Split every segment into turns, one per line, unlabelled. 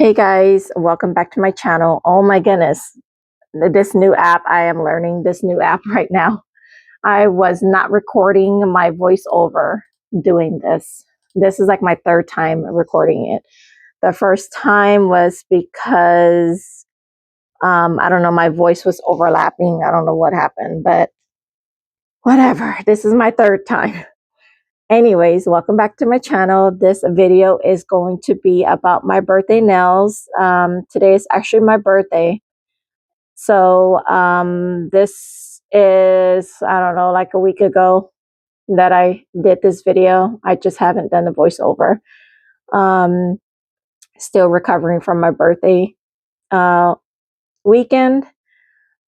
Hey guys, welcome back to my channel. Oh my goodness, this new app, I am learning this new app right now. I was not recording my voiceover doing this. This is like my third time recording it. The first time was because, I don't know, my voice was overlapping. I don't know what happened, but whatever. This is my third time. Anyways, welcome back to my channel. This video is going to be about my birthday nails. Today is actually my birthday. So this is, I don't know, like a week ago that I did this video. I just haven't done the voiceover. Um, Still recovering from my birthday weekend.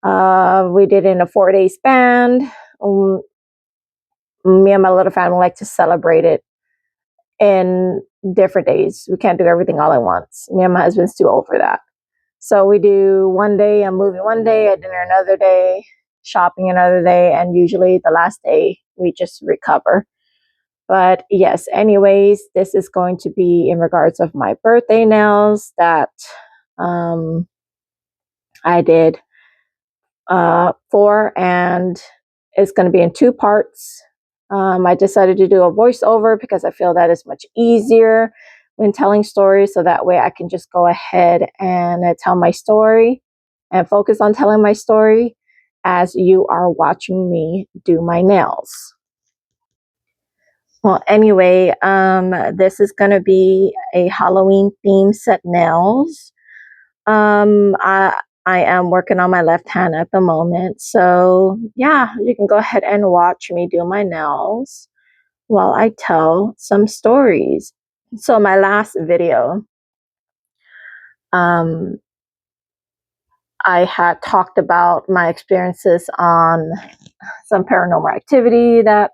We did it in a 4-day span. Me and my little family like to celebrate it in different days. We can't do everything all at once. Me and my husband's too old for that. So we do one day a movie one day, a dinner another day, shopping another day, and usually the last day we just recover. But yes, anyways, this is going to be in regards of my birthday nails that I did for, and it's going to be in 2 parts. I decided to do a voiceover because I feel that is much easier when telling stories, so that way I can just go ahead and tell my story and focus on telling my story as you are watching me do my nails. Well, anyway, this is going to be a Halloween theme set nails. I am working on my left hand at the moment. So yeah, you can go ahead and watch me do my nails while I tell some stories. So my last video, I had talked about my experiences on some paranormal activity that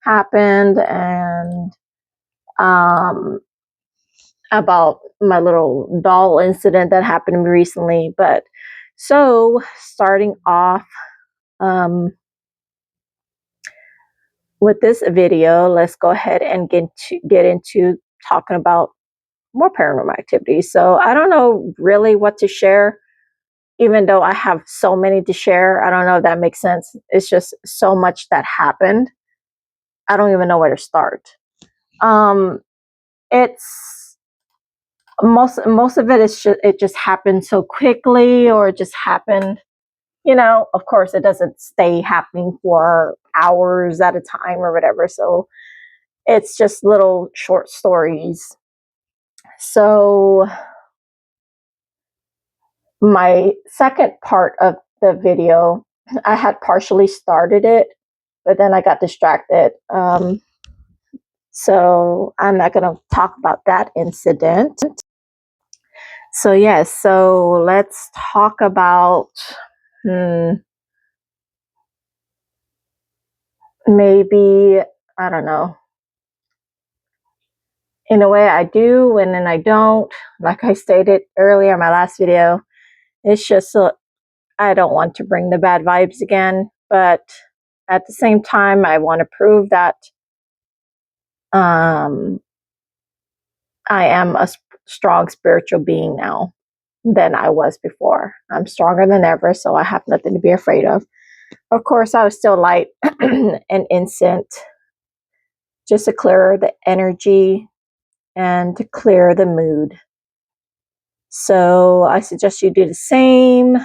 happened, and about my little doll incident that happened to me recently. But so starting off with this video, let's go ahead and get into talking about more paranormal activities. So I don't know really what to share, even though I have so many to share. I don't know if that makes sense. It's just so much that happened. I don't even know where to start. It's most of it is it just happened so quickly, or it just happened. Of course, it doesn't stay happening for hours at a time or whatever. So it's just little short stories. So my second part of the video, I had partially started it, but then I got distracted. So I'm not going to talk about that incident. So yes, so let's talk about maybe, I don't know. In a way I do, and then I don't. Like I stated earlier in my last video, it's just I don't want to bring the bad vibes again, but at the same time, I want to prove that I am a strong spiritual being now than I was before. I'm stronger than ever, so I have nothing to be afraid of. Of course, I was still light and incense, just to clear the energy and to clear the mood. So I suggest you do the same.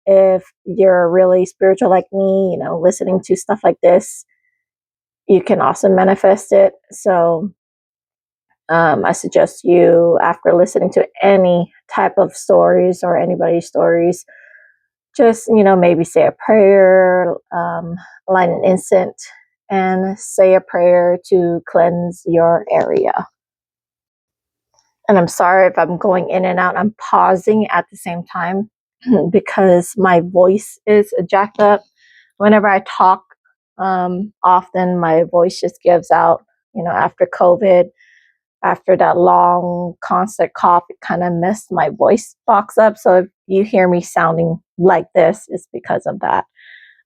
If you're really spiritual like me, listening to stuff like this, you can also manifest it. So I suggest you, after listening to any type of stories or anybody's stories, just, maybe say a prayer, light an incense, and say a prayer to cleanse your area. And I'm sorry if I'm going in and out. I'm pausing at the same time because my voice is jacked up. Whenever I talk, often my voice just gives out. After COVID, after that long, constant cough, it kind of messed my voice box up. So if you hear me sounding like this, it's because of that.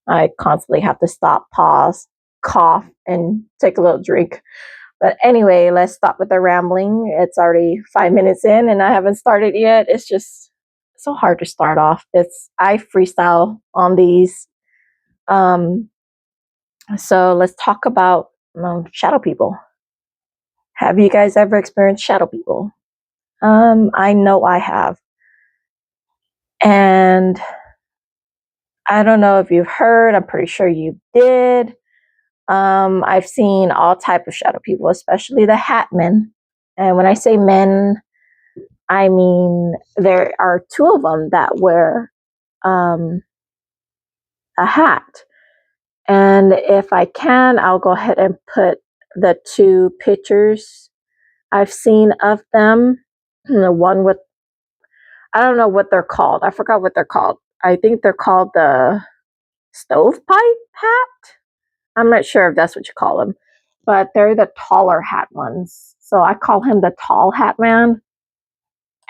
I constantly have to stop, pause, cough, and take a little drink. But anyway, let's stop with the rambling. It's already 5 minutes in and I haven't started yet. It's just so hard to start off. I freestyle on these. Um, so let's talk about shadow people. Have you guys ever experienced shadow people? I know I have. And I don't know if you've heard, I'm pretty sure you did. I've seen all type of shadow people, especially the hat men. And when I say men, I mean there are two of them that wear um, a hat. And if I can, I'll go ahead and put the two pictures I've seen of them. The one with, I don't know what they're called. I forgot what they're called. I think they're called the stovepipe hat. I'm not sure if that's what you call them, but they're the taller hat ones. So I call him the tall hat man.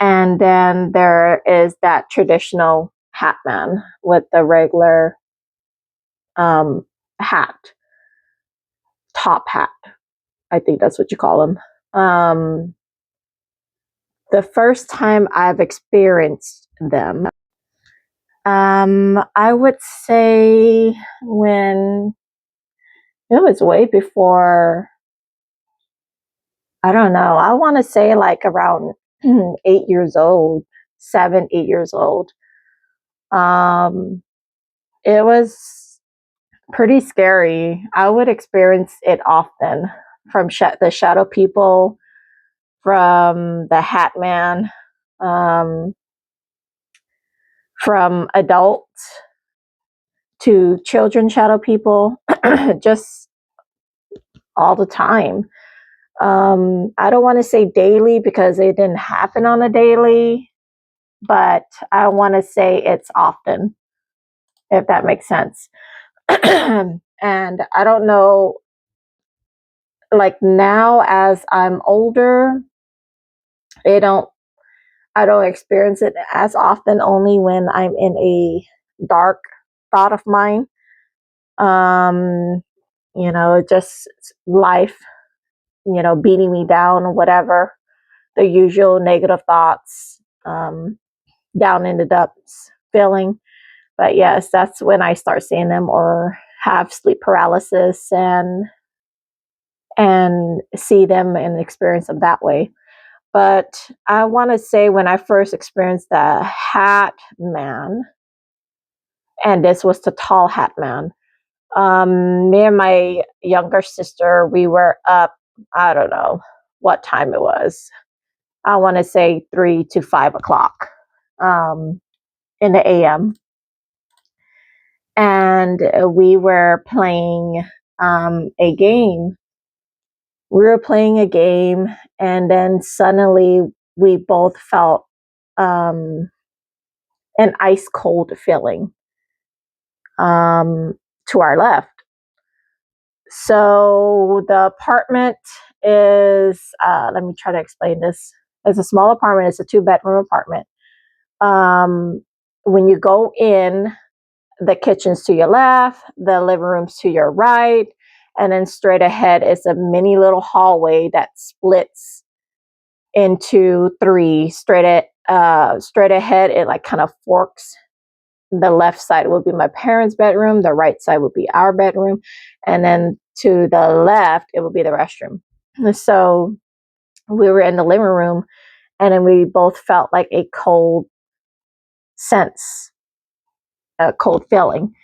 And then there is that traditional hat man with the regular um, hat, top hat. I think that's what you call them. The first time I've experienced them, I would say when it was way before, I don't know, I want to say like around 8 years old, 7, 8 years old. Um, it was pretty scary. I would experience it often from the shadow people, from the hat man, um, from adults to children shadow people, just all the time. I don't want to say daily because it didn't happen on a daily, but I want to say it's often, if that makes sense. And I don't know, like now as I'm older, they don't I don't experience it as often, only when I'm in a dark thought of mine. Um, just life, beating me down or whatever. The usual negative thoughts, down in the depths feeling. But yes, that's when I start seeing them or have sleep paralysis and see them and experience them that way. But I want to say when I first experienced the hat man, and this was the tall hat man, me and my younger sister, we were up, I don't know what time it was. I want to say 3 to 5 o'clock in the AM. And we were playing a game. We were playing a game, and then suddenly we both felt um, an ice cold feeling to our left. So the apartment is, let me try to explain this. It's a small apartment, it's a 2 bedroom apartment. When you go in, the kitchen's to your left, the living room's to your right, and then straight ahead is a mini little hallway that splits into three. Straight ahead, it like kind of forks. The left side will be my parents' bedroom, the right side would be our bedroom, and then to the left, it will be the restroom. So we were in the living room, and then we both felt like a cold sense, a cold feeling.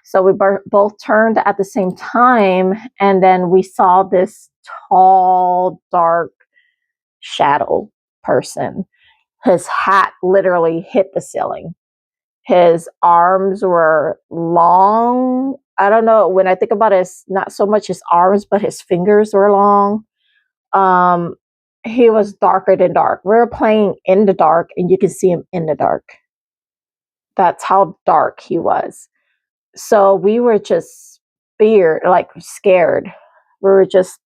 So we both turned at the same time, and then we saw this tall, dark shadow person. His hat literally hit the ceiling. His arms were long. I don't know. When I think about it, it's not so much his arms, but his fingers were long. Um, he was darker than dark. We were playing in the dark, and you could see him in the dark. That's how dark he was. So we were just scared. We were just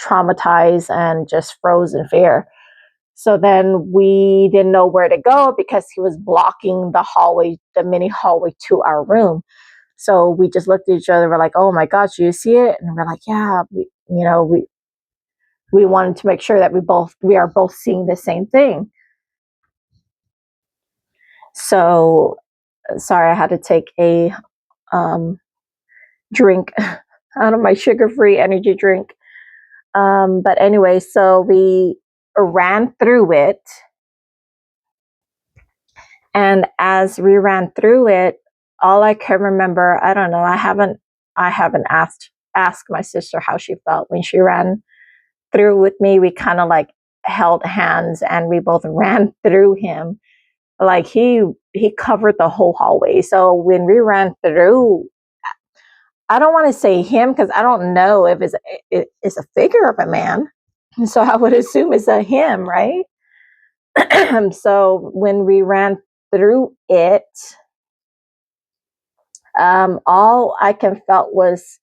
traumatized and just frozen in fear. So then we didn't know where to go because he was blocking the hallway, the mini hallway to our room. So we just looked at each other. We're like, "Oh my gosh, do you see it?" And we're like, "Yeah." we wanted to make sure that we are both seeing the same thing. So sorry, I had to take a drink out of my sugar-free energy drink. But anyway, so we ran through it, and as we ran through it, all I can remember, I don't know, I haven't asked my sister how she felt when she ran through with me. We kind of like held hands and we both ran through him. Like he covered the whole hallway. So when we ran through, I don't want to say him because I don't know if it's a figure of a man. So I would assume it's a him, right? So when we ran through it, all I can felt was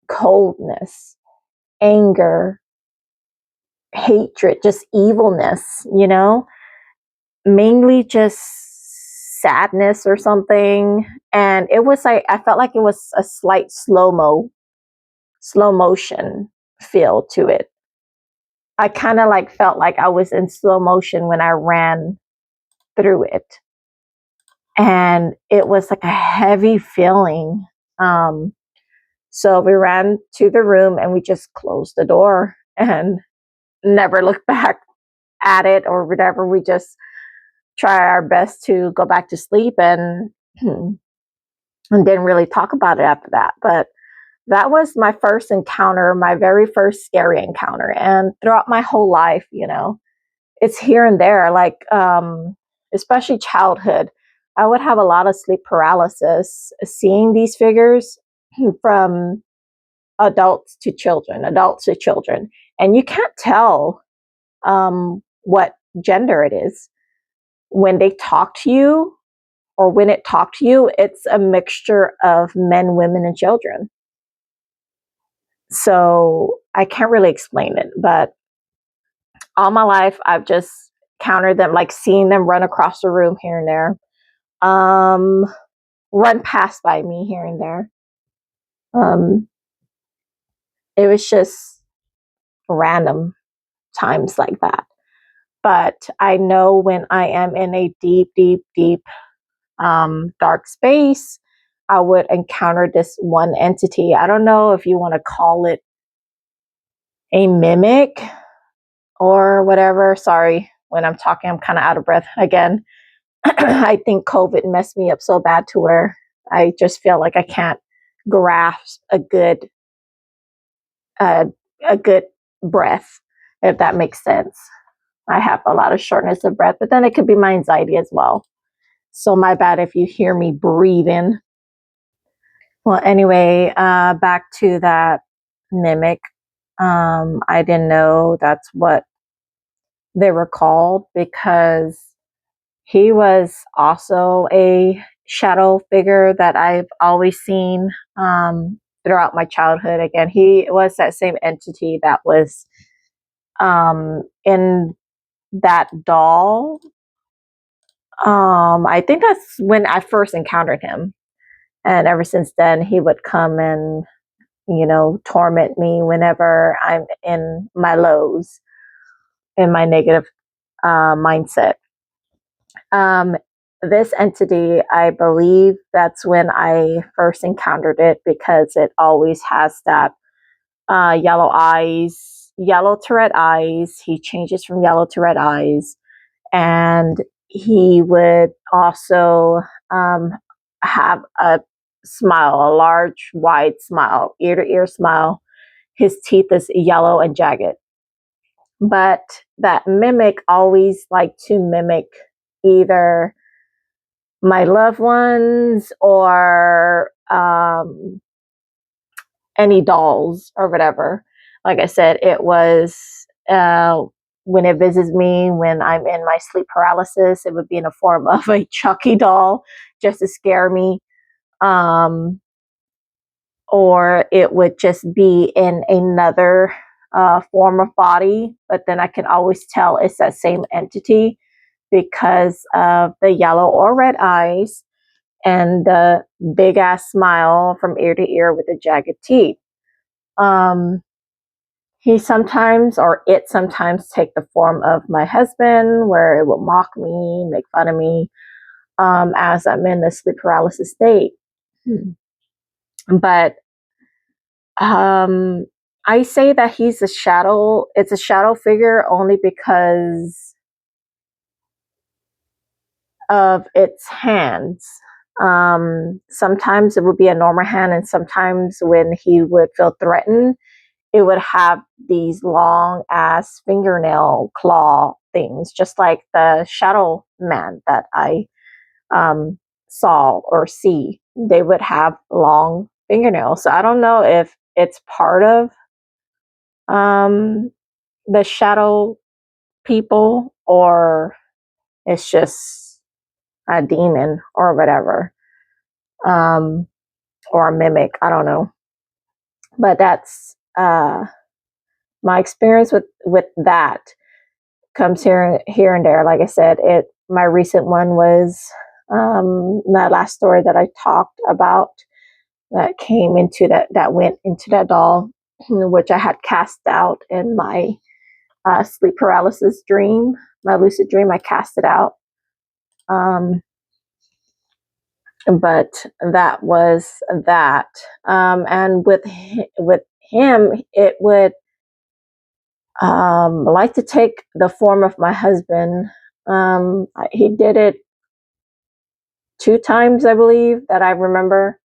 coldness, anger, hatred, just evilness, mainly just sadness or something. And it was like, I felt like it was a slight slow motion feel to it. I kind of like felt like I was in slow motion when I ran through it. And it was like a heavy feeling. So we ran to the room and we just closed the door and never looked back at it or whatever. We just try our best to go back to sleep and didn't really talk about it after that. But that was my first encounter, my very first scary encounter. And throughout my whole life, it's here and there, like especially childhood. I would have a lot of sleep paralysis seeing these figures from adults to children. And you can't tell what gender it is. When they talk to you or when it talked to you, it's a mixture of men, women, and children. So I can't really explain it, but all my life I've just countered them, like seeing them run across the room here and there, run past by me here and there. It was just random times like that. But I know when I am in a deep dark space, I would encounter this one entity. I don't know if you want to call it a mimic or whatever. Sorry, when I'm talking, I'm kind of out of breath again. I think COVID messed me up so bad to where I just feel like I can't grasp uh, a good breath, if that makes sense. I have a lot of shortness of breath, but then it could be my anxiety as well. So my bad if you hear me breathing. Well, anyway, back to that mimic. I didn't know that's what they were called because he was also a shadow figure that I've always seen throughout my childhood. Again, he was that same entity that was in that doll. I think that's when I first encountered him. And ever since then, he would come and, torment me whenever I'm in my lows, in my negative mindset. Um, this entity, I believe that's when I first encountered it because it always has that yellow eyes, yellow to red eyes. He changes from yellow to red eyes. And he would also have a smile, a large, wide smile, ear to ear smile. His teeth is yellow and jagged. But that mimic always liked to mimic either my loved ones or any dolls or whatever. Like I said, it was when it visits me when I'm in my sleep paralysis, it would be in the form of a Chucky doll just to scare me. Or it would just be in another form of body, but then I can always tell it's that same entity because of the yellow or red eyes and the big ass smile from ear to ear with the jagged teeth. Um, he sometimes, or it sometimes, take the form of my husband, where it will mock me, make fun of me, as I'm in the sleep paralysis state. But I say that he's a shadow. It's a shadow figure only because of its hands. Sometimes it would be a normal hand, and sometimes when he would feel threatened, it would have these long ass fingernail claw things, just like the shadow man that I saw or see. They would have long fingernails. So I don't know if it's part of the shadow people, or it's just a demon or whatever, um, or a mimic. I don't know. But that's my experience with that. Comes here and there. Like I said, my recent one was that last story that I talked about, that came into that went into that doll, which I had cast out in my sleep paralysis dream, my lucid dream. I cast it out. But that was that. And with him, it would like to take the form of my husband. He did it 2 times, I believe, that I remember.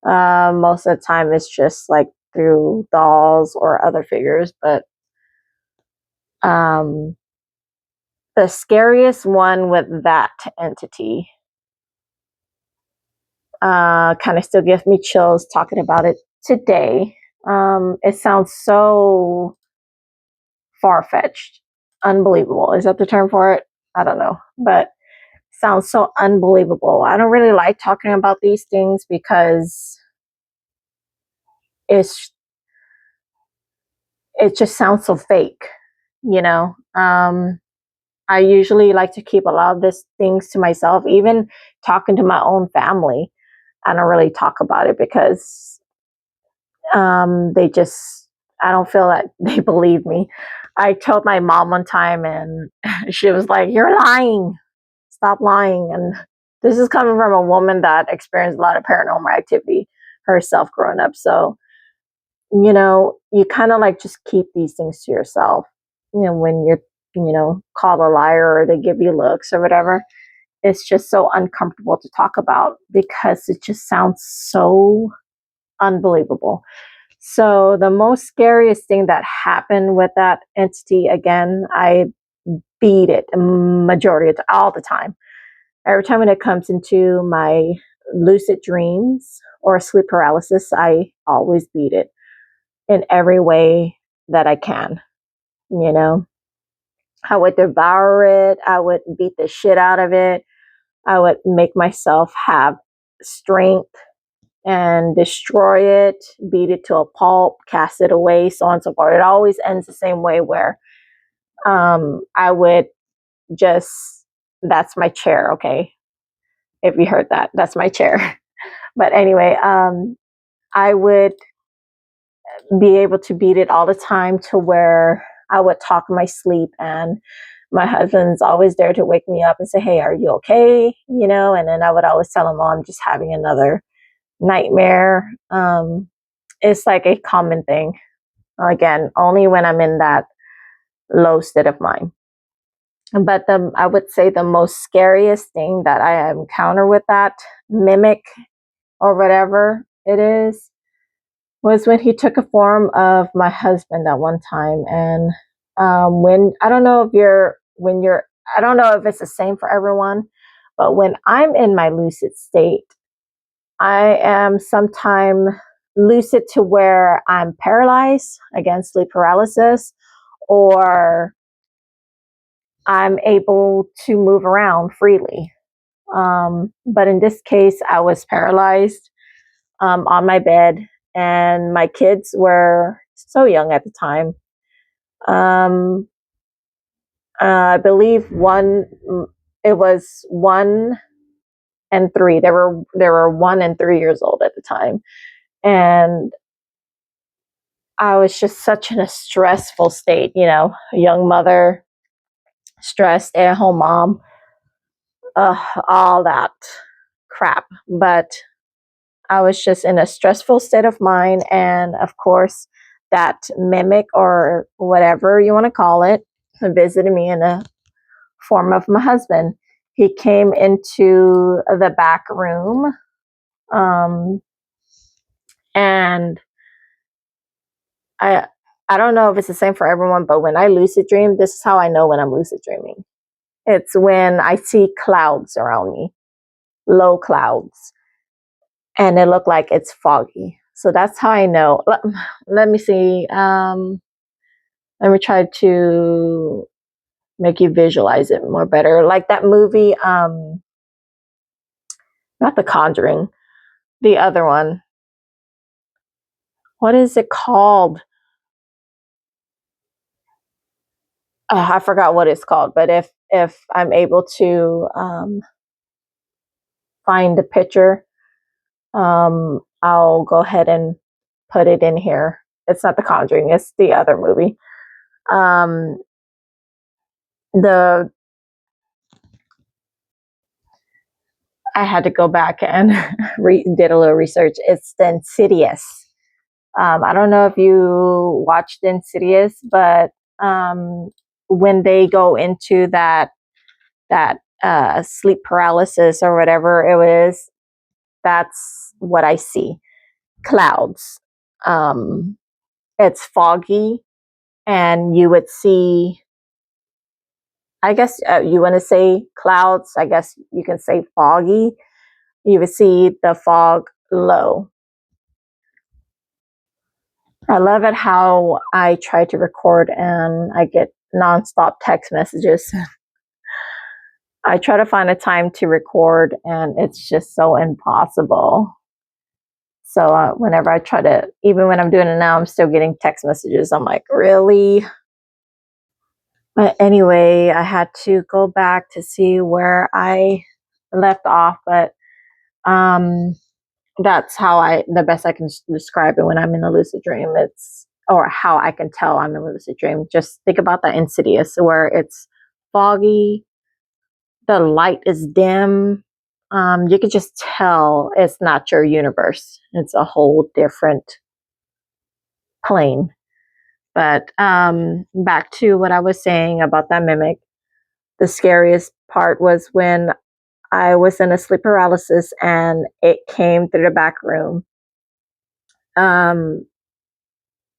Most of the time, it's just like through dolls or other figures. But um, the scariest one with that entity kind of still gives me chills talking about it today. It sounds so far fetched, unbelievable. Is that the term for it? I don't know, but sounds so unbelievable. I don't really like talking about these things because it's it just sounds so fake, you know. I usually like to keep a lot of these things to myself. Even talking to my own family, I don't really talk about it because they just, I don't feel that they believe me. I told my mom one time, and she was like, "You're lying. Stop lying." And this is coming from a woman that experienced a lot of paranormal activity herself growing up. So, you kind of like just keep these things to yourself. When you're, called a liar, or they give you looks or whatever, it's just so uncomfortable to talk about because it just sounds so unbelievable. So the most scariest thing that happened with that entity, again, I beat it majority of all the time. Every time when it comes into my lucid dreams or sleep paralysis, I always beat it in every way that I can. You know, I would devour it. I would beat the shit out of it. I would make myself have strength and destroy it, beat it to a pulp, cast it away, so on and so forth. It always ends the same way, where I would just, that's my chair, okay? If you heard that, that's my chair. But anyway, I would be able to beat it all the time, to where I would talk in my sleep, and my husband's always there to wake me up and say, "Hey, are you okay?" And then I would always tell him, "Oh, I'm just having another nightmare." It's like a common thing. Again, only when I'm in that low state of mind. But I would say the most scariest thing that I encounter with that mimic, or whatever it is, was when he took a form of my husband at one time. And when I don't know if you're when you're I don't know if it's the same for everyone, but when I'm in my lucid state, I am sometime lucid to where I'm paralyzed, again, sleep paralysis, or I'm able to move around freely. But in this case, I was paralyzed on my bed, and my kids were so young at the time. Um, I believe it was 1 and 3. They were 1 and 3 years old at the time, and I was just such in a stressful state, a young mother, stressed, at home mom, all that crap. But I was just in a stressful state of mind. And of course, that mimic or whatever you want to call it visited me in the form of my husband. He came into the back room. And I I don't know if it's the same for everyone, but when I lucid dream, this is how I know when I'm lucid dreaming. It's when I see clouds around me, low clouds, and it look like it's foggy. So that's how I know. Let me see. Let me try to make you visualize it more better. Like that movie, not The Conjuring, the other one. What is it called? I forgot what it's called. But if I'm able to find the picture, I'll go ahead and put it in here. It's not The Conjuring. It's the other movie. Um, the I had to go back and did a little research. It's the Insidious. I don't know if you watched Insidious, but when they go into that sleep paralysis or whatever it was, that's what I see. Clouds. It's foggy, and you would see. I guess you want to say clouds. I guess you can say foggy. You would see the fog low. I love it how I try to record and I get nonstop text messages. I try to find a time to record and it's just so impossible. So whenever I try to, even when I'm doing it now, I'm still getting text messages. I'm like, really? But anyway, I had to go back to see where I left off, but um, that's how the best I can describe it when I'm in a lucid dream. It's, or how I can tell I'm in a lucid dream. Just think about that Insidious where it's foggy, the light is dim. You could just tell it's not your universe. It's a whole different plane. But back to what I was saying about that mimic. The scariest part was when I was in a sleep paralysis and it came through the back room. Um,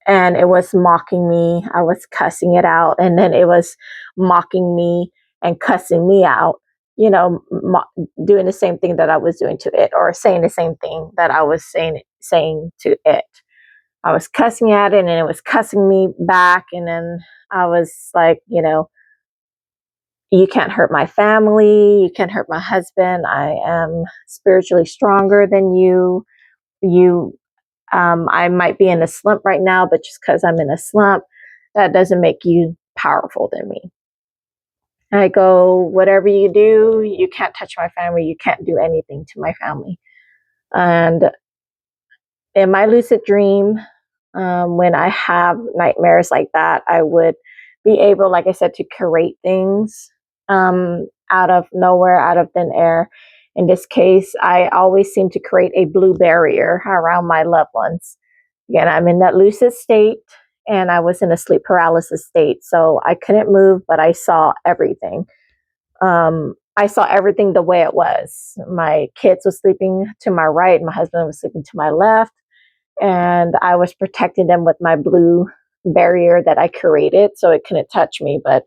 and it was mocking me. I was cussing it out, and then it was mocking me and cussing me out. Doing the same thing that I was doing to it, or saying the same thing that I was saying to it. I was cussing at it, and it was cussing me back, and then I was like, you can't hurt my family. You can't hurt my husband. I am spiritually stronger than you. I might be in a slump right now, but just because I'm in a slump, that doesn't make you powerful than me. I go, whatever you do, you can't touch my family. You can't do anything to my family. And in my lucid dream, when I have nightmares like that, I would be able, like I said, to create things out of nowhere, out of thin air. In this case, I always seem to create a blue barrier around my loved ones. Again, I'm in that lucid state and I was in a sleep paralysis state. So I couldn't move, but I saw everything. I saw everything the way it was. My kids were sleeping to my right, my husband was sleeping to my left, and I was protecting them with my blue barrier that I created so it couldn't touch me. But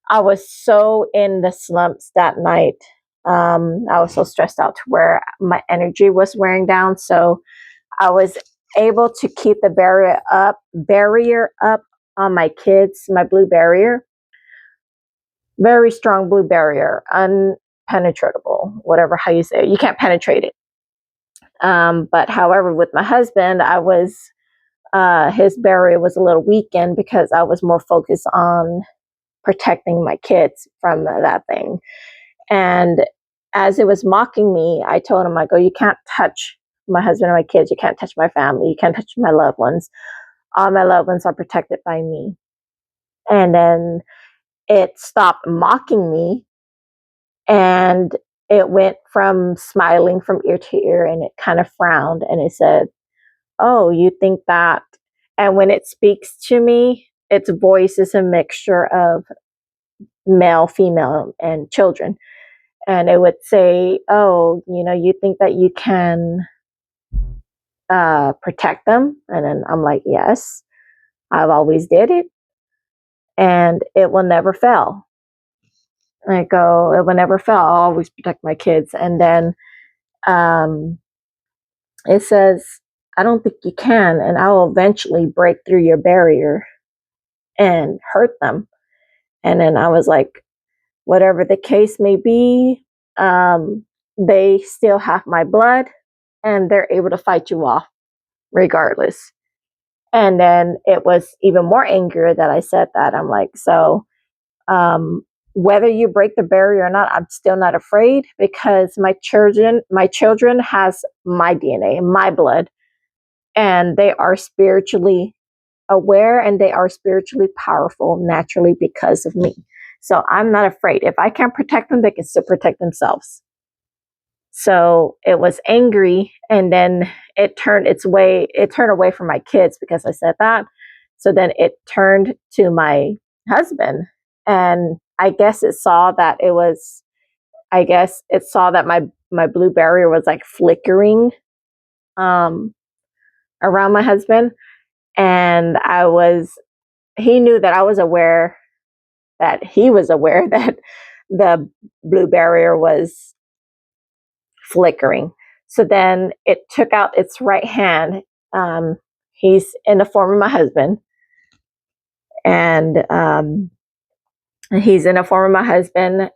I was so in the slumps that night. I was so stressed out to where my energy was wearing down. So I was able to keep the barrier up on my kids, my blue barrier, very strong blue barrier, unpenetratable, whatever how you say it. You can't penetrate it. But however, with my husband, his barrier was a little weakened because I was more focused on protecting my kids from that thing. And as it was mocking me, I told him, I go, you can't touch my husband and my kids. You can't touch my family. You can't touch my loved ones. all my loved ones are protected by me. And then it stopped mocking me, and it went from smiling from ear to ear, and it kind of frowned, and it said, "Oh, you think that?" And when it speaks to me, its voice is a mixture of male, female, and children. And it would say, "Oh, you think that you can protect them?" And then I'm like, "Yes, I've always did it, and it will never fail." I go, "It will never fail. I'll always protect my kids." And then um, it says, "I don't think you can, and I will eventually break through your barrier and hurt them." And then I was like, whatever the case may be, they still have my blood, and they're able to fight you off regardless. And then it was even more angrier that I said that. I'm like, so um, whether you break the barrier or not, I'm still not afraid, because my children has my DNA, my blood, and they are spiritually aware, and they are spiritually powerful naturally because of me. So I'm not afraid. If I can't protect them, they can still protect themselves. So it was angry, and then it turned away from my kids because I said that. So then it turned to my husband, and I guess it saw that my blue barrier was like flickering um around my husband, and he knew that I was aware, that he was aware that the blue barrier was flickering. So then it took out its right hand. Um, he's in the form of my husband,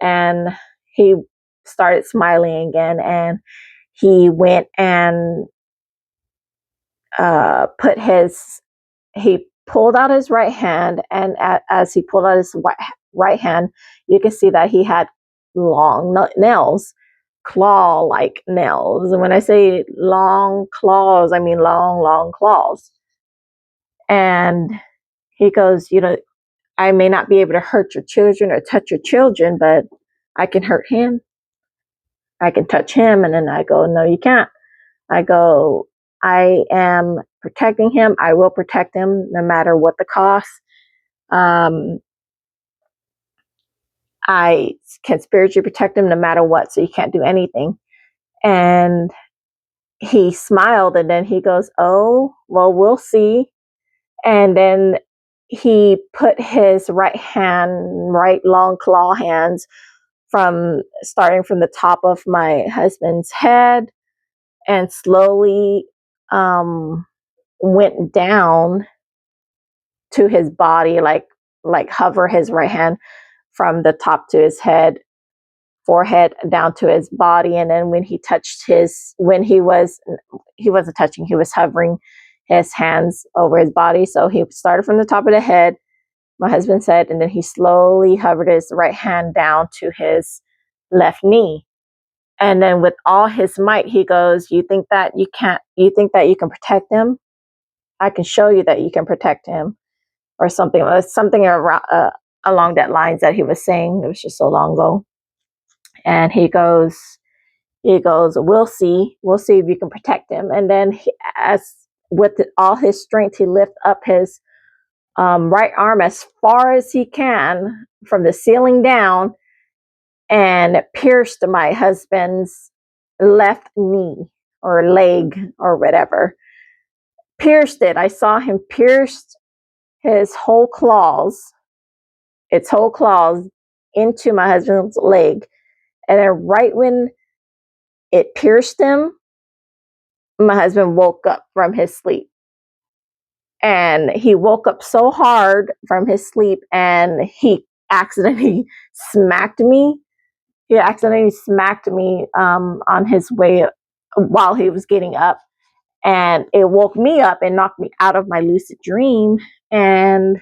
and he started smiling again, and he went and put his he pulled out his right hand, and as he pulled out his right hand, you can see that he had long nails, claw like nails. And when I say long claws, I mean long, long claws. And he goes, "I may not be able to hurt your children or touch your children, but I can hurt him. I can touch him." And then I go, "No, you can't." I go, "I am protecting him. I will protect him no matter what the cost. Um, I can spiritually protect him no matter what, so you can't do anything." And he smiled, and then he goes, "Oh, well, we'll see." And then he put his right long claw hands, starting from the top of my husband's head, and slowly um, went down to his body, like hover his right hand from the top to his forehead down to his body. And then when he wasn't touching, he was hovering his hands over his body. So he started from the top of the head, my husband said, and then he slowly hovered his right hand down to his left knee. And then with all his might, he goes, "You think that you think that you can protect him? I can show you that you can protect him," or something around, along that lines that he was saying. It was just so long ago. And he goes, we'll see if you can protect him." And then as with all his strength, he lifts up his right arm as far as he can from the ceiling down, and pierced my husband's left knee or leg or whatever. Pierced it. I saw him pierced his whole claws, its whole claws, into my husband's leg. And then right when it pierced him, my husband woke up from his sleep. And he woke up so hard from his sleep, and he accidentally smacked me. He accidentally smacked me on his way while he was getting up. And it woke me up and knocked me out of my lucid dream. And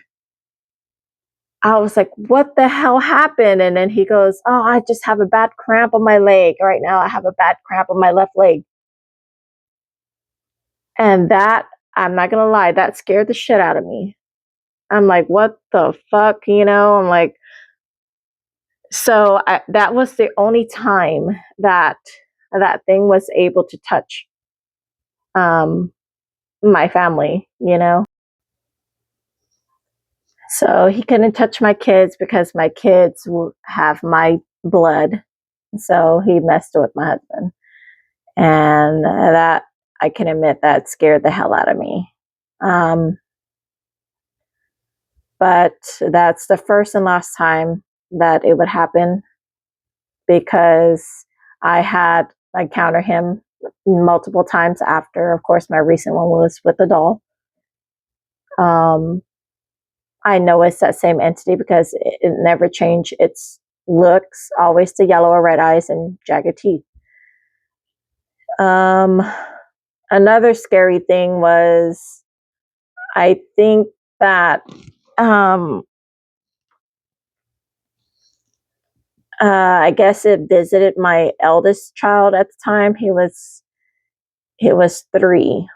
I was like, "What the hell happened?" And then he goes, "Oh, I just have a bad cramp on my leg. Right now, I have a bad cramp on my left leg." And that I'm not gonna lie, that scared the shit out of me. I'm like, what the fuck, you know? I'm like, so that was the only time that that thing was able to touch um, my family, you know? So he couldn't touch my kids because my kids have my blood. So he messed with my husband. And that, I can admit, that scared the hell out of me. Um, but that's the first and last time that it would happen, because I encountered him multiple times after. Of course, my recent one was with the doll. I know it's that same entity because it never changed its looks, always the yellow or red eyes and jagged teeth. Um, Another scary thing was, I think that um, I guess it visited my eldest child at the time. He was 3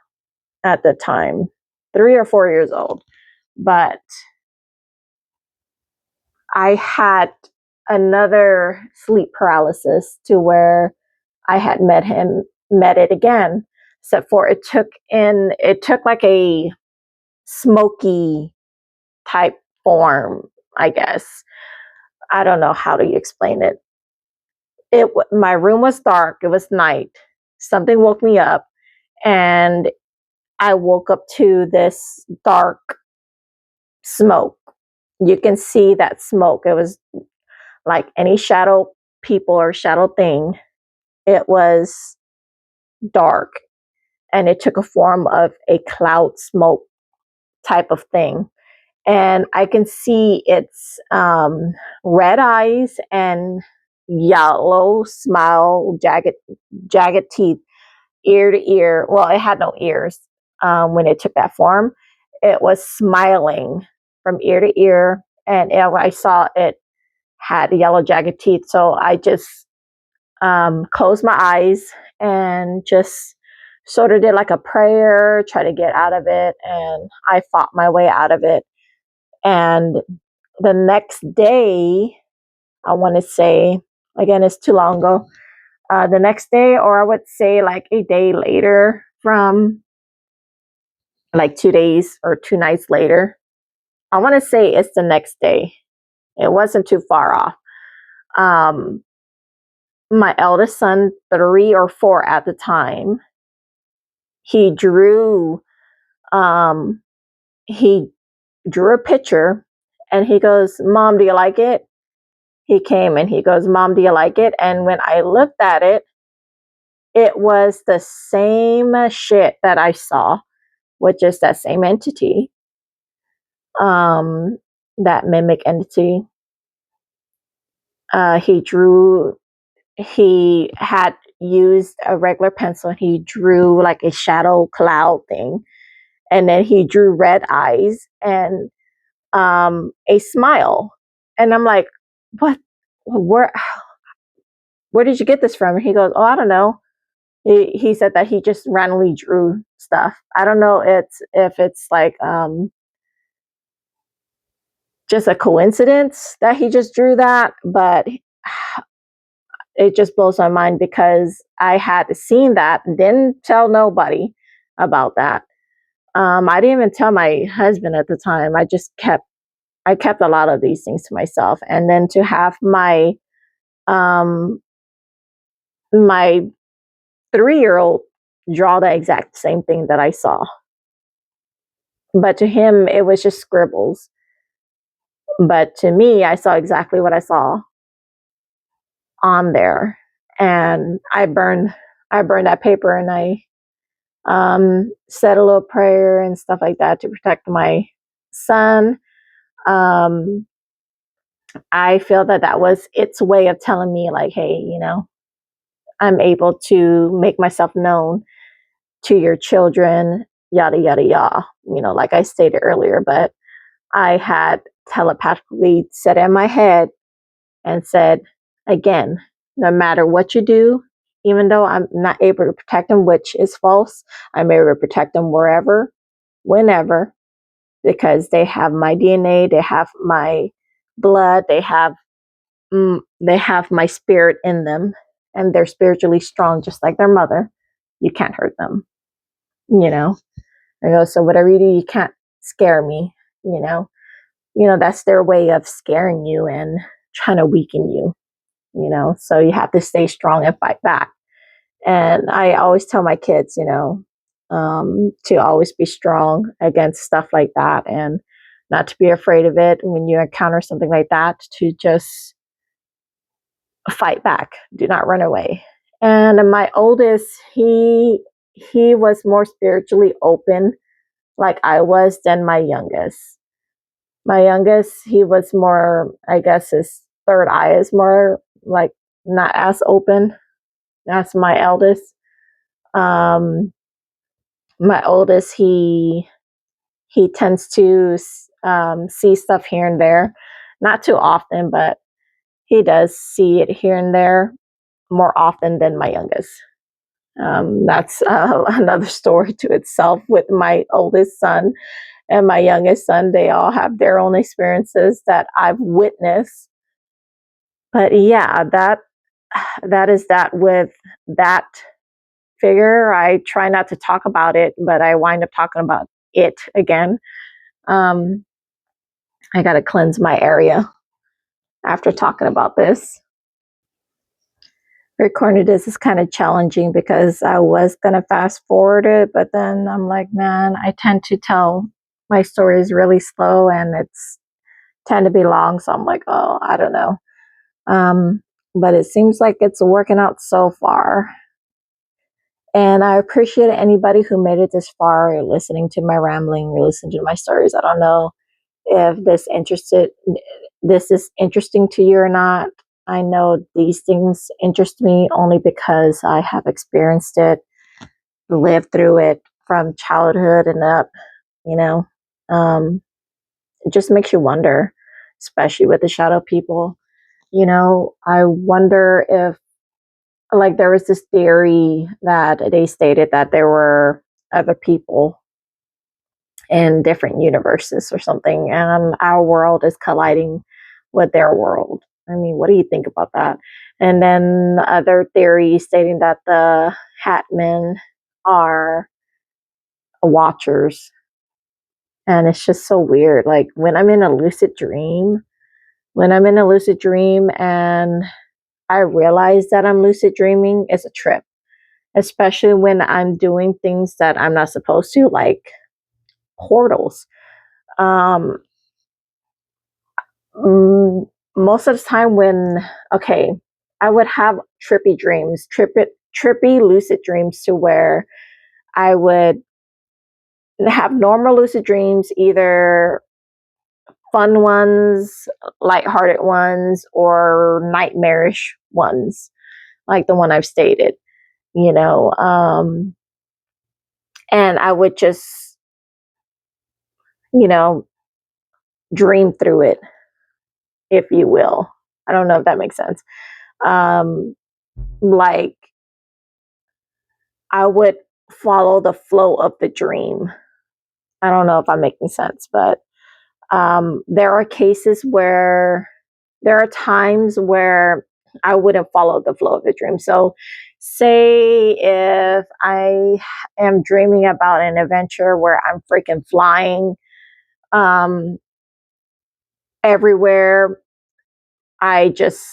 at the time, 3 or 4 years old. But I had another sleep paralysis to where I had met it again, except for it took like a smoky type form, I guess. I don't know how to explain it. My room was dark. It was night. Something woke me up, and I woke up to this dark smoke. You can see that smoke. It was like any shadow people or shadow thing. It was dark, and it took a form of a cloud smoke type of thing. And I can see its red eyes and yellow smile, jagged teeth, ear to ear. Well, it had no ears when it took that form. It was smiling from ear to ear, and I saw it had yellow jagged teeth. So I just closed my eyes and just sort of did like a prayer, try to get out of it, and I fought my way out of it. And the next day, I want to say, again, it's too long ago. The next day, or I would say like a day later, from like 2 days or 2 nights later, I want to say it's the next day. It wasn't too far off. Um, my eldest son, 3 or 4 at the time, he drew um, he drew a picture, and he goes, "Mom, do you like it?" He came and he goes, "Mom, do you like it?" And when I looked at it, it was the same shit that I saw, which is that same entity, um, that mimic entity. He drew, he had used a regular pencil, and he drew like a shadow cloud thing. And then he drew red eyes and a smile. And I'm like, what? Where did you get this from? And he goes, oh, I don't know. He said that he just randomly drew stuff. I don't know if it's like just a coincidence that he just drew that, but it just blows my mind because I had seen that, didn't tell nobody about that. I didn't even tell my husband at the time. I kept a lot of these things to myself, and then to have um, my 3-year-old draw the exact same thing that I saw. But to him, it was just scribbles. But to me, I saw exactly what I saw on there, and I burned that paper, and I said a little prayer and stuff like that to protect my son. Um, I feel that that was its way of telling me, like, hey, I'm able to make myself known to your children, yada yada yada. Like I stated earlier, but I had telepathically said in my head and said, again, no matter what you do, even though I'm not able to protect them, which is false, I'm able to protect them wherever. whenever, because they have my DNA, they have my blood, they have my spirit in them, and they're spiritually strong, just like their mother. You can't hurt them, you know. I go, so whatever you do, you can't scare me, you know. That's their way of scaring you and trying to weaken you, So you have to stay strong and fight back. And I always tell my kids, to always be strong against stuff like that and not to be afraid of it when you encounter something like that, to just fight back. Do not run away. And my oldest, he was more spiritually open like I was than my youngest. My youngest, he was more, I guess his third eye is more like not as open as my eldest. Um, my oldest, he tends to see stuff here and there, not too often, but he does see it here and there more often than my youngest. That's another story to itself with my oldest son and my youngest son. They all have their own experiences that I've witnessed. But yeah, that is that with that figure. I try not to talk about it, but I wind up talking about it again. Um, I got to cleanse my area after talking about this. Recording this is kind of challenging because I was going to fast forward it, but then I'm like, man, I tend to tell my stories really slow and it's tend to be long. So I'm like, oh, I don't know. But it seems like it's working out so far. And I appreciate anybody who made it this far, listening to my rambling, or listening to my stories. I don't know if this is interesting to you or not. I know these things interest me only because I have experienced it, lived through it from childhood and up, you know. It just makes you wonder, especially with the shadow people. I wonder if, like, there was this theory that they stated that there were other people in different universes or something, and our world is colliding with their world. I mean, what do you think about that? And then other theories stating that the Hat Men are watchers, and it's just so weird. Like when I'm in a lucid dream and I realize that I'm lucid dreaming, it's a trip, especially when I'm doing things that I'm not supposed to, like portals. Um, Most of the time okay, I would have trippy lucid dreams to where I would have normal lucid dreams, either fun ones, lighthearted ones, or nightmarish ones, like the one I've stated, you know. And I would just, you know, dream through it, if you will. I don't know if that makes sense. Like, I would follow the flow of the dream. I don't know if I'm making sense, but there are times where I wouldn't follow the flow of the dream. So, say if I am dreaming about an adventure where I'm freaking flying um, everywhere, I just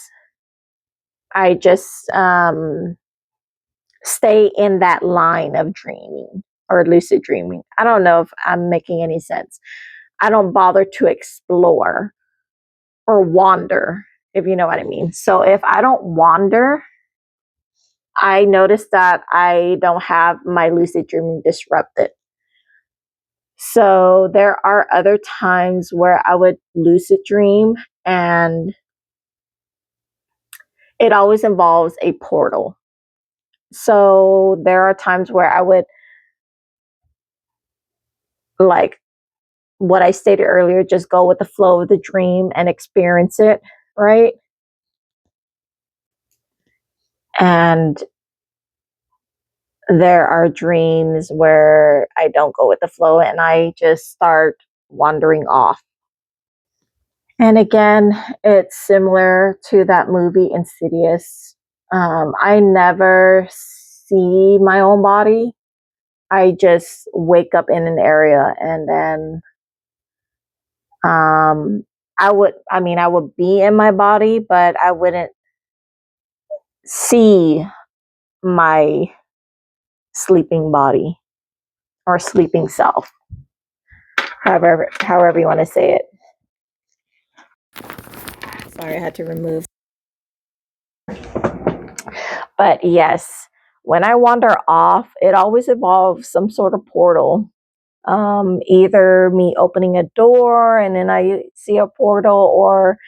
stay in that line of dreaming or lucid dreaming. I don't know if I'm making any sense. I don't bother to explore or wander, if you know what I mean. So if I don't wander, I notice that I don't have my lucid dreaming disrupted. So there are other times where I would lucid dream, and it always involves a portal. So there are times where I would, like what I stated earlier, just go with the flow of the dream and experience it, right? And there are dreams where I don't go with the flow and I just start wandering off. And again, it's similar to that movie Insidious. I never see my own body. I just wake up in an area and then I would be in my body, but I wouldn't see my sleeping body or sleeping self, however you want to say it. Sorry, I had to remove. But yes, when I wander off, it always involves some sort of portal. Either me opening a door and then I see a portal, or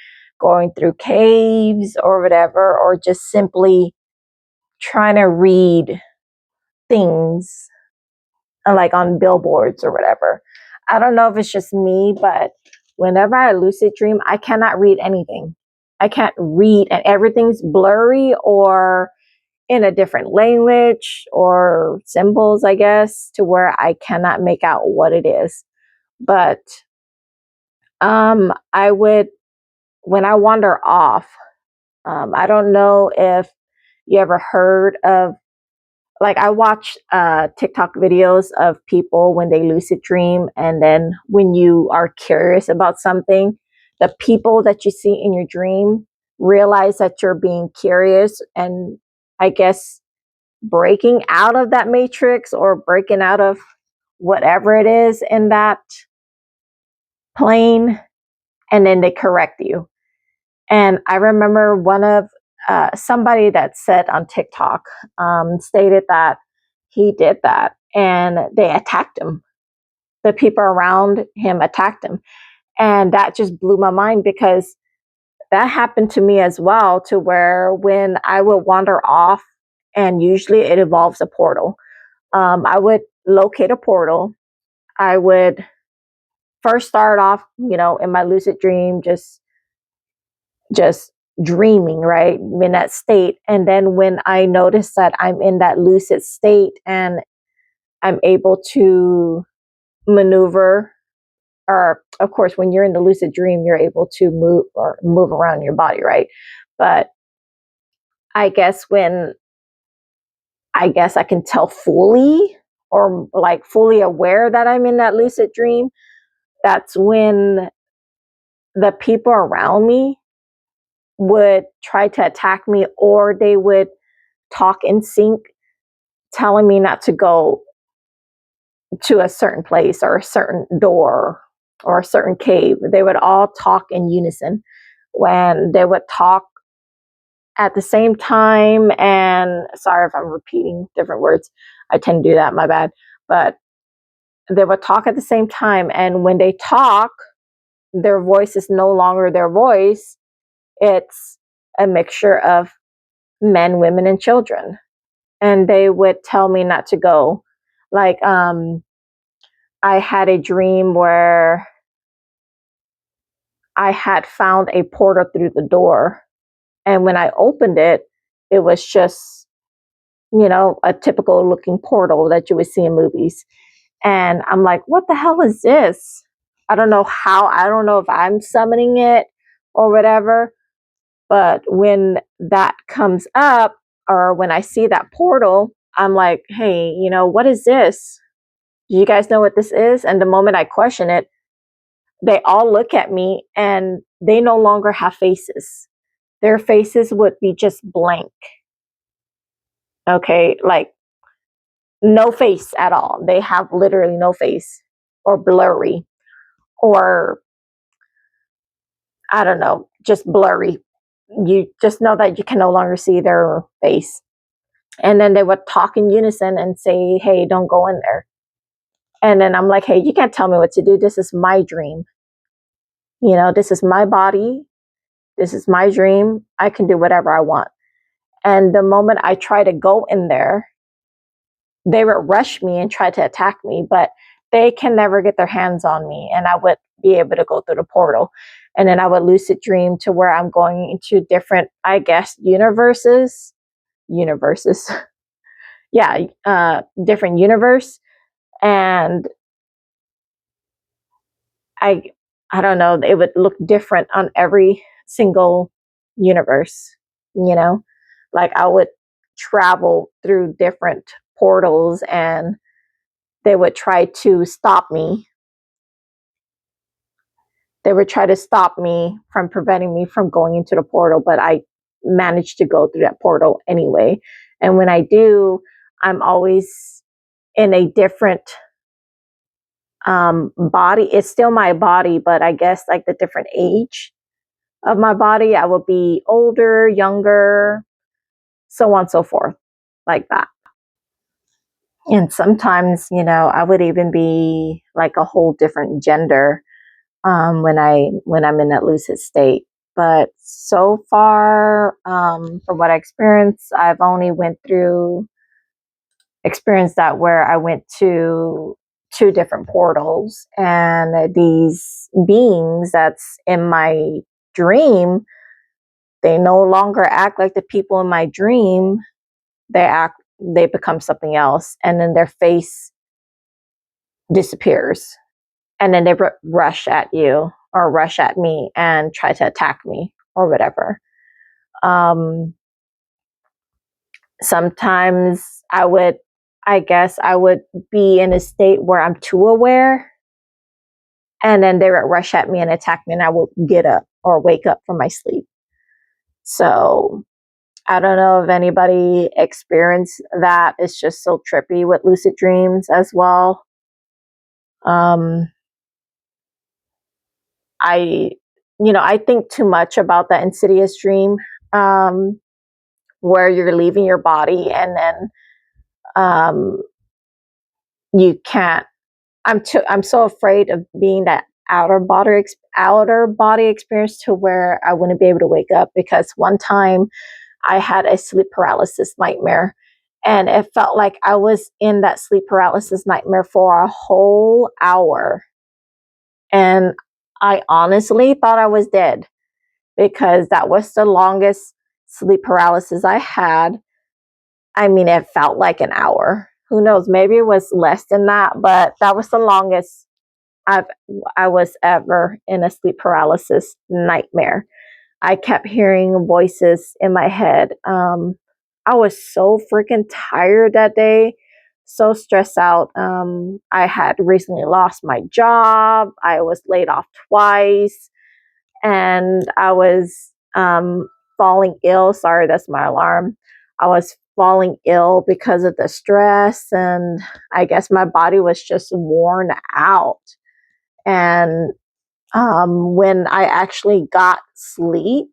going through caves or whatever, or just simply trying to read things like on billboards or whatever. I don't know if it's just me, but whenever I lucid dream, I cannot read anything. I can't read, and everything's blurry or in a different language or symbols, I guess, to where I cannot make out what it is. But I would, when I wander off, I don't know if you ever heard of, like, I watch TikTok videos of people when they lucid dream, and then when you are curious about something, the people that you see in your dream realize that you're being curious, and I guess breaking out of that matrix or breaking out of whatever it is in that plane, and then they correct you. And I remember one of somebody that said on TikTok stated that he did that and they attacked him. The people around him attacked him. And that just blew my mind, because that happened to me as well, to where when I would wander off, and usually it involves a portal, I would locate a portal. I would first start off, in my lucid dream, just dreaming, right, in that state. And then when I notice that I'm in that lucid state and I'm able to maneuver, or of course, when you're in the lucid dream, you're able to move around your body, right? But I guess when I can tell fully, or like fully aware that I'm in that lucid dream, that's when the people around me would try to attack me, or they would talk in sync, telling me not to go to a certain place or a certain door or a certain cave. They would all talk in unison. When they would talk at the same time, and sorry if I'm repeating different words, I tend to do that, my bad. But they would talk at the same time, and when they talk, their voice is no longer their voice. It's a mixture of men, women, and children. And they would tell me not to go. Like, I had a dream where I had found a portal through the door. And when I opened it, it was just, a typical looking portal that you would see in movies. And I'm like, what the hell is this? I don't know if I'm summoning it or whatever. But when that comes up, or when I see that portal, I'm like, hey, what is this? Do you guys know what this is? And the moment I question it, they all look at me and they no longer have faces. Their faces would be just blank. Okay, like no face at all. They have literally no face, or blurry, or I don't know, just blurry. You just know that you can no longer see their face. And then they would talk in unison and say, hey, don't go in there. And then I'm like, hey, you can't tell me what to do. This is my dream. This is my body. This is my dream. I can do whatever I want. And the moment I try to go in there, they would rush me and try to attack me, but they can never get their hands on me. And I would be able to go through the portal. And then I would lucid dream to where I'm going into different, I guess, universes. different universe. And I I don't know, it would look different on every single universe, you know? Like I would travel through different portals and they would try to stop me. They would try to stop me from preventing me from going into the portal, but I managed to go through that portal anyway. And when I do, I'm always in a different body. It's still my body, but I guess like the different age of my body. I will be older, younger, so on and so forth, like that. And sometimes, I would even be like a whole different gender when I'm in that lucid state. But so far, from what I experienced, I've only experienced that where I went to two different portals, and these beings that's in my dream, they no longer act like the people in my dream. They become something else, and then their face disappears, and then they rush at you or rush at me and try to attack me or whatever. Um, Sometimes I guess I would be in a state where I'm too aware, and then they would rush at me and attack me, and I will get up or wake up from my sleep. So I don't know if anybody experienced that. It's just so trippy with lucid dreams as well. Um, I, I think too much about the insidious dream, um, where you're leaving your body and then um, you can't. I'm so afraid of being that outer body experience to where I wouldn't be able to wake up, because one time I had a sleep paralysis nightmare, and it felt like I was in that sleep paralysis nightmare for a whole hour. And I honestly thought I was dead, because that was the longest sleep paralysis I had. I mean, it felt like an hour. Who knows? Maybe it was less than that, but that was the longest I've I was ever in a sleep paralysis nightmare. I kept hearing voices in my head. I was so freaking tired that day, so stressed out. I had recently lost my job. I was laid off twice, and I was falling ill. Sorry, that's my alarm. I was falling ill because of the stress, and I guess my body was just worn out. And when I actually got sleep,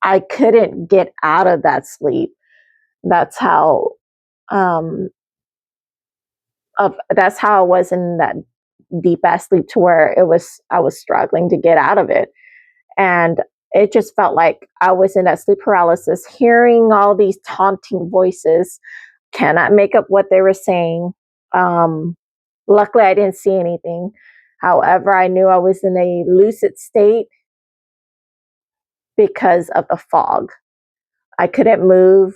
I couldn't get out of that sleep. That's how um, that's how I was in that deep ass sleep, to where I was struggling to get out of it. And it just felt like I was in that sleep paralysis, hearing all these taunting voices, cannot make up what they were saying. Um, Luckily, I didn't see anything. However, I knew I was in a lucid state because of the fog. I couldn't move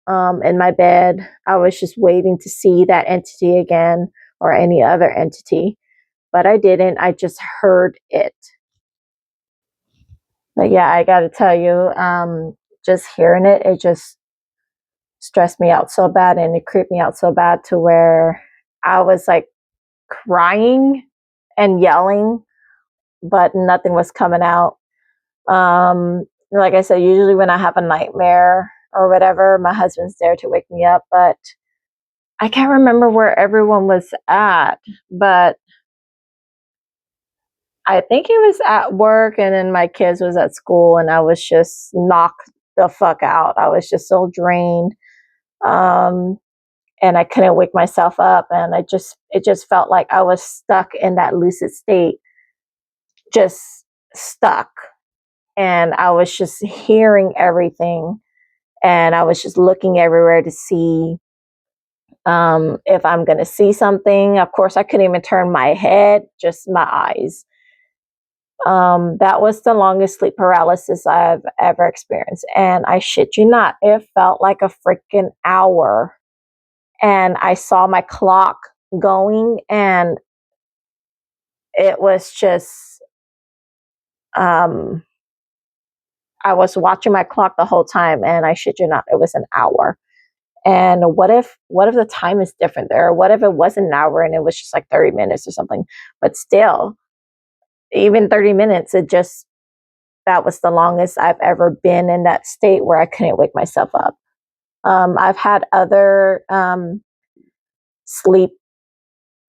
in my bed. I was just waiting to see that entity again, or any other entity, but I didn't. I just heard it. But yeah, I got to tell you, just hearing it, it just stressed me out so bad, and it creeped me out so bad, to where I was like crying and yelling, but nothing was coming out. Like I said, usually when I have a nightmare or whatever, my husband's there to wake me up, but I can't remember where everyone was at, but I think he was at work, and then my kids was at school, and I was just knocked the fuck out. I was just so drained. Um, and I couldn't wake myself up, and it just felt like I was stuck in that lucid state, just stuck. And I was just hearing everything, and I was just looking everywhere to see if I'm going to see something. Of course, I couldn't even turn my head, just my eyes. That was the longest sleep paralysis I've ever experienced. And I shit you not, it felt like a freaking hour. And I saw my clock going, and it was just, um, I was watching my clock the whole time, and I shit you not, it was an hour. And what if the time is different there? What if it wasn't an hour and it was just like 30 minutes or something? But still, even 30 minutes, that was the longest I've ever been in that state where I couldn't wake myself up. I've had other sleep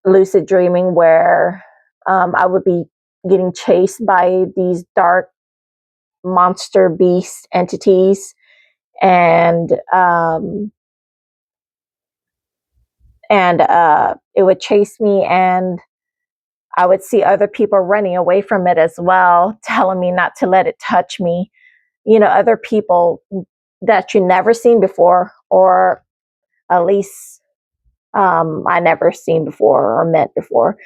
lucid dreaming where I would be getting chased by these dark monster beast entities, and it would chase me, and I would see other people running away from it as well, telling me not to let it touch me. Other people that you never seen before, or at least I never seen before or met before.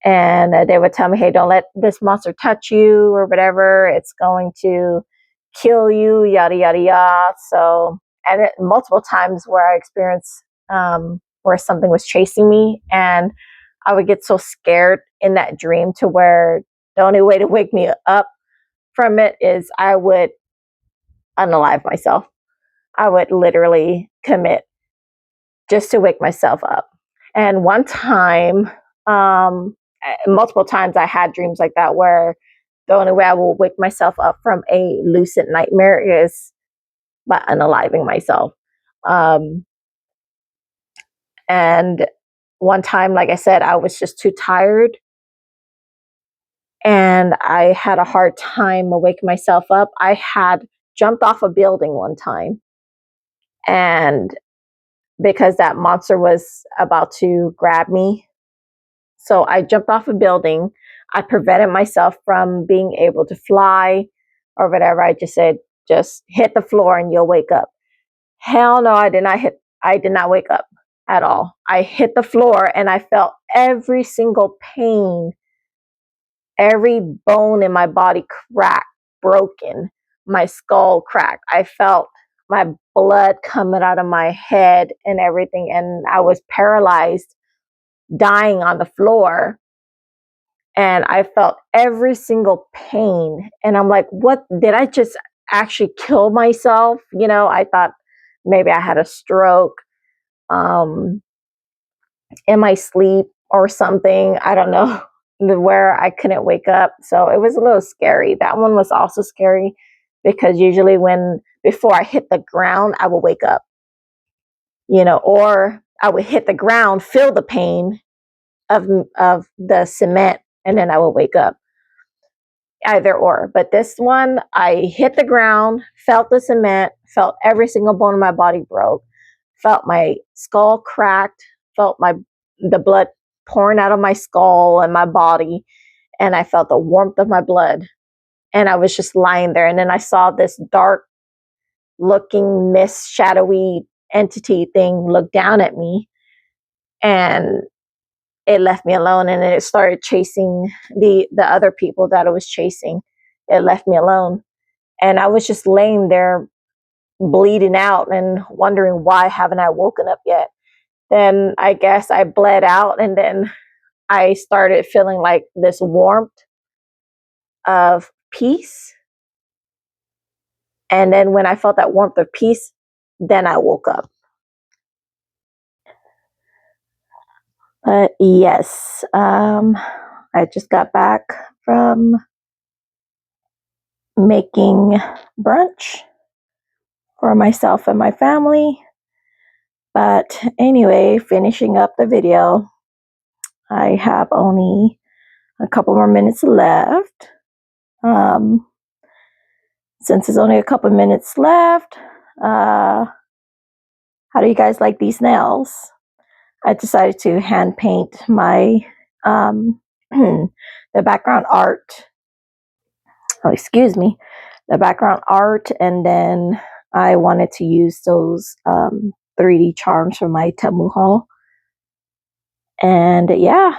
And they would tell me, hey, don't let this monster touch you or whatever. It's going to kill you, yada, yada, yada. So, multiple times where I experienced where something was chasing me, and I would get so scared in that dream to where the only way to wake me up from it is I would unalive myself. I would literally commit just to wake myself up. And one time, multiple times, I had dreams like that where the only way I will wake myself up from a lucid nightmare is by unaliving myself. Um, and one time, like I said, I was just too tired, and I had a hard time waking myself up. I had jumped off a building one time, and because that monster was about to grab me, so I jumped off a building. I prevented myself from being able to fly or whatever. I just said, just hit the floor and you'll wake up. Hell no, I did not wake up at all. I hit the floor and I felt every single pain, every bone in my body cracked, broken, my skull cracked. I felt my blood coming out of my head and everything. And I was paralyzed, dying on the floor. And I felt every single pain. And I'm like, what? Did I just actually kill myself? I thought maybe I had a stroke um, in my sleep or something. I don't know, where I couldn't wake up. So it was a little scary. That one was also scary because usually before I hit the ground, I would wake up, or I would hit the ground, feel the pain of the cement, and then I would wake up. Either or. But this one, I hit the ground, felt the cement, felt every single bone in my body broke, felt my skull cracked, felt the blood pouring out of my skull and my body, and I felt the warmth of my blood. And I was just lying there, and then I saw this dark looking mist, shadowy entity thing look down at me, and it left me alone, and then it started chasing the other people that it was chasing. It left me alone, and I was just laying there bleeding out and wondering, why haven't I woken up yet? Then I guess I bled out, and then I started feeling like this warmth of peace. And then when I felt that warmth of peace, then I woke up. But yes, I just got back from making brunch for myself and my family. But anyway, finishing up the video, I have only a couple more minutes left. Since there's only a couple minutes left, how do you guys like these nails? I decided to hand paint my the background art. Oh, excuse me, the background art, and then I wanted to use those 3D charms from my Temu haul. And yeah,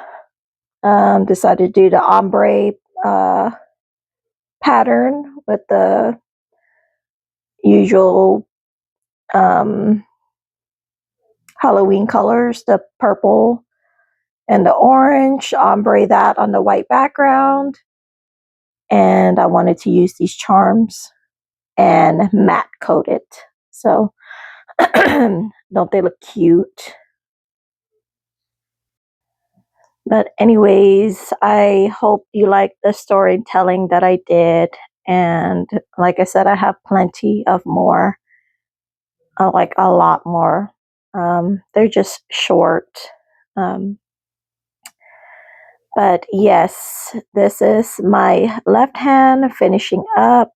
decided to do the ombre pattern with the usual Halloween colors, the purple and the orange, ombre that on the white background. And I wanted to use these charms and matte coat it. So don't they look cute? But anyways, I hope you like the storytelling that I did. And like I said, I have plenty of more, like a lot more. They're just short. Um, but yes, this is my left hand finishing up.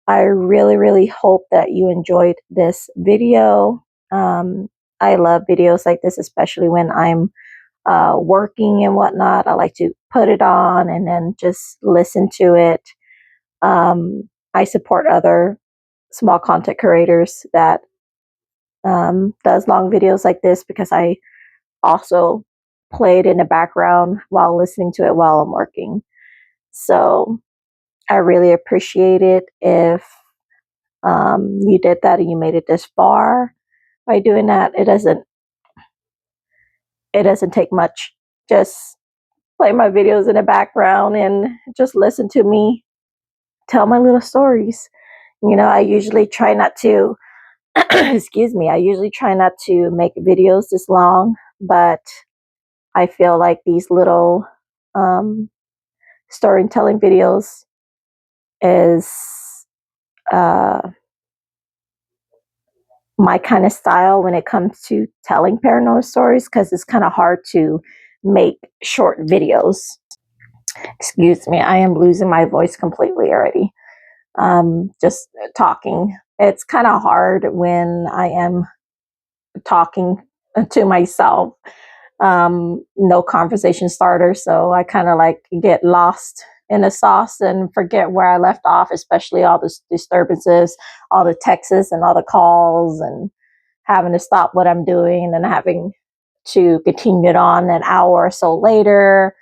I really, really hope that you enjoyed this video. I love videos like this, especially when I'm working and whatnot. I like to put it on and then just listen to it. I support other small content creators that does long videos like this because I also play it in the background while listening to it while I'm working. So I really appreciate it if you did that and you made it this far. By doing that, it doesn't take much. Just play my videos in the background and just listen to me tell my little stories. I usually try not to excuse me, I usually try not to make videos this long, but I feel like these little um, storytelling videos is uh, my kind of style when it comes to telling paranormal stories because it's kind of hard to make short videos. Excuse me, I am losing my voice completely already. Just talking. It's kind of hard when I am talking to myself. No conversation starter, so I kind of like get lost in the sauce and forget where I left off, especially all the disturbances, all the texts and all the calls, and having to stop what I'm doing and then having to continue it on an hour or so later.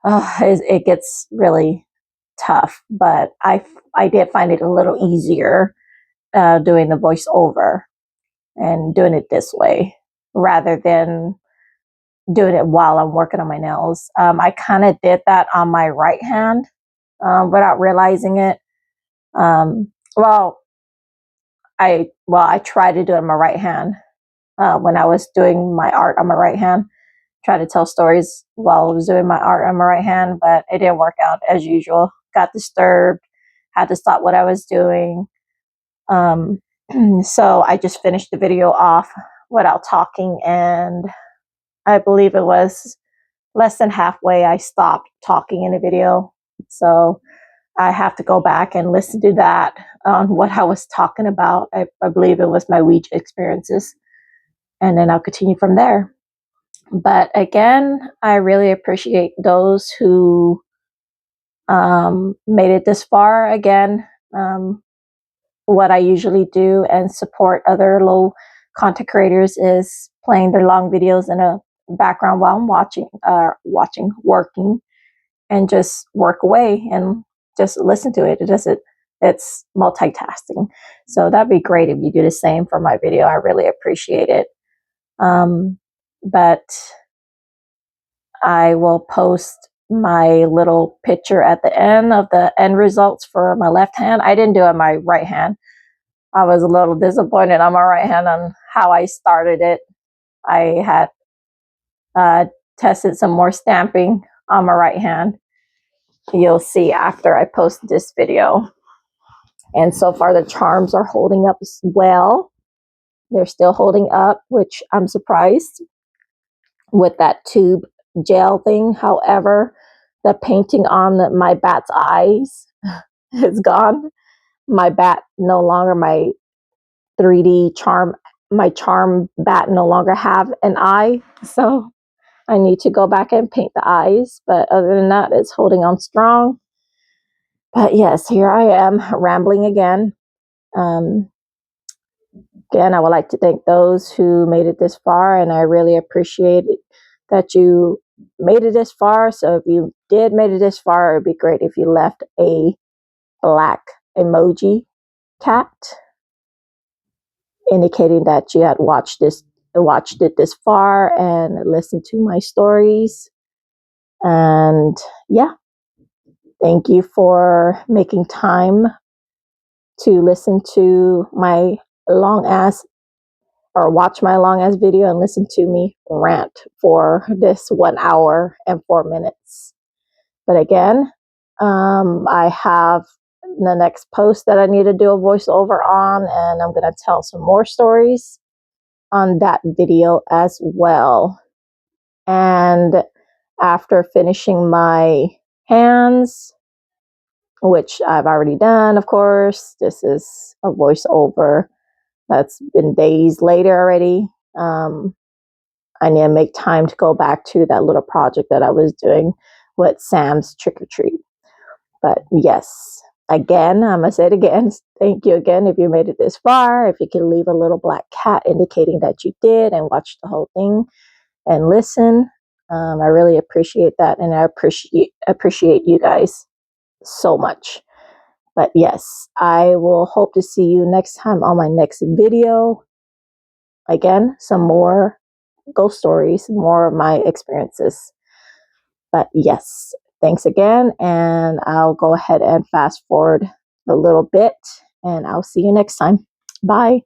It gets really tough, but I did find it a little easier doing the voiceover and doing it this way rather than doing it while I'm working on my nails. I kind of did that on my right hand without realizing it. Um, well, I tried to do it on my right hand when I was doing my art on my right hand. Try to tell stories while I was doing my art on my right hand, but it didn't work out as usual. Got disturbed, had to stop what I was doing. Um, so I just finished the video off without talking, and I believe it was less than halfway I stopped talking in the video. So I have to go back and listen to that on what I was talking about. I believe it was my Ouija experiences, and then I'll continue from there. But again, I really appreciate those who made it this far. Again, what I usually do and support other low content creators is playing their long videos in a background while I'm working, and just work away and just listen to it. It's multitasking. So that'd be great if you do the same for my video. I really appreciate it. But I will post my little picture at the end of the end results for my left hand. I didn't do it on my right hand. I was a little disappointed on my right hand on how I started it. I had tested some more stamping on my right hand. You'll see after I post this video. And so far the charms are holding up as well. They're still holding up, which I'm surprised with that tube gel thing. However, the painting on my bat's eyes is gone. My bat no longer, my 3D charm, my charm bat no longer have an eye. So I need to go back and paint the eyes. But other than that, it's holding on strong. But yes, here I am rambling again. Um, Again, I would like to thank those who made it this far, and I really appreciate it that you made it this far. So if you did made it this far, it would be great if you left a black emoji cat, indicating that you had watched it this far and listened to my stories. And yeah, thank you for making time to listen to my long ass or watch my long ass video and listen to me rant for this 1 hour and 4 minutes. But again, I have the next post that I need to do a voiceover on, and I'm going to tell some more stories on that video as well. And after finishing my hands, which I've already done, of course, this is a voiceover that's been days later already. I need to make time to go back to that little project that I was doing with Sam's Trick or Treat. But yes, again, I'm going to say it again. Thank you again if you made it this far. If you can leave a little black cat indicating that you did and watch the whole thing and listen, I really appreciate that. And I appreciate you guys so much. But yes, I will hope to see you next time on my next video. Again, some more ghost stories, more of my experiences. But yes, thanks again. And I'll go ahead and fast forward a little bit and I'll see you next time. Bye.